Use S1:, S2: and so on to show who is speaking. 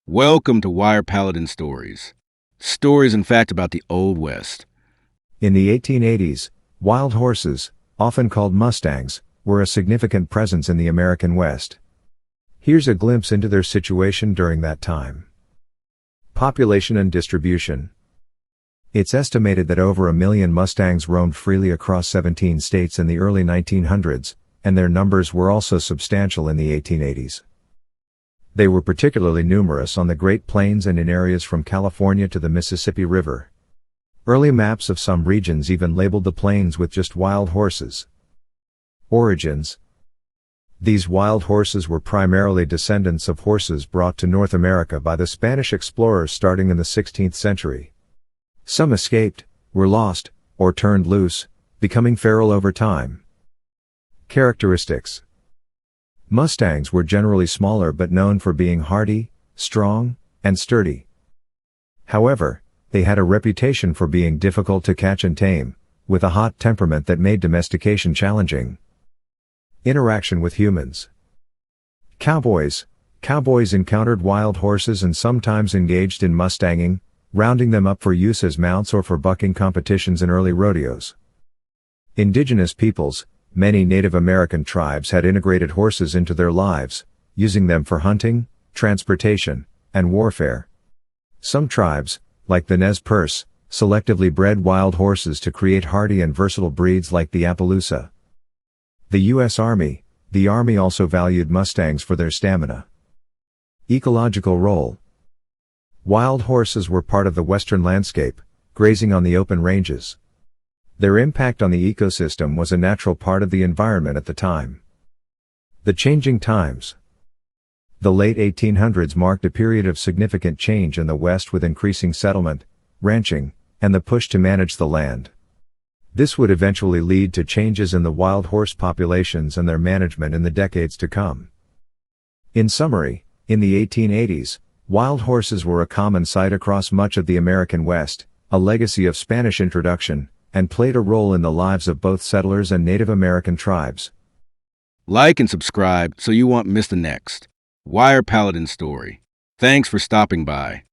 S1: Welcome to Wire Paladin Stories. Stories, in fact, about the Old West.
S2: In the 1880s, wild horses, often called mustangs, were a significant presence in the American West. Here's a glimpse into their situation during that time. Population and distribution. It's estimated that over 1 million mustangs roamed freely across 17 states in the early 1900s, and their numbers were also substantial in the 1880s. They were particularly numerous on the Great Plains and in areas from California to the Mississippi River. Early maps of some regions even labeled the plains with just wild horses. Origins. These wild horses were primarily descendants of horses brought to North America by the Spanish explorers starting in the 16th century. Some escaped, were lost, or turned loose, becoming feral over time. Characteristics. Mustangs were generally smaller but known for being hardy, strong, and sturdy. However, they had a reputation for being difficult to catch and tame, with a hot temperament that made domestication challenging. Interaction with humans. Cowboys. Cowboys encountered wild horses and sometimes engaged in mustanging, rounding them up for use as mounts or for bucking competitions in early rodeos. Indigenous peoples. Many Native American tribes had integrated horses into their lives, using them for hunting, transportation, and warfare. Some tribes, like the Nez Perce, selectively bred wild horses to create hardy and versatile breeds like the Appaloosa. The U.S. Army. The Army also valued mustangs for their stamina. Ecological role. Wild horses were part of the western landscape, grazing on the open ranges. Their impact on the ecosystem was a natural part of the environment at the time. The changing times. The late 1800s marked a period of significant change in the West with increasing settlement, ranching, and the push to manage the land. This would eventually lead to changes in the wild horse populations and their management in the decades to come. In summary, in the 1880s, wild horses were a common sight across much of the American West, a legacy of Spanish introduction, and played a role in the lives of both settlers and Native American tribes.
S1: Like and subscribe so you won't miss the next Wire Paladin story. Thanks for stopping by.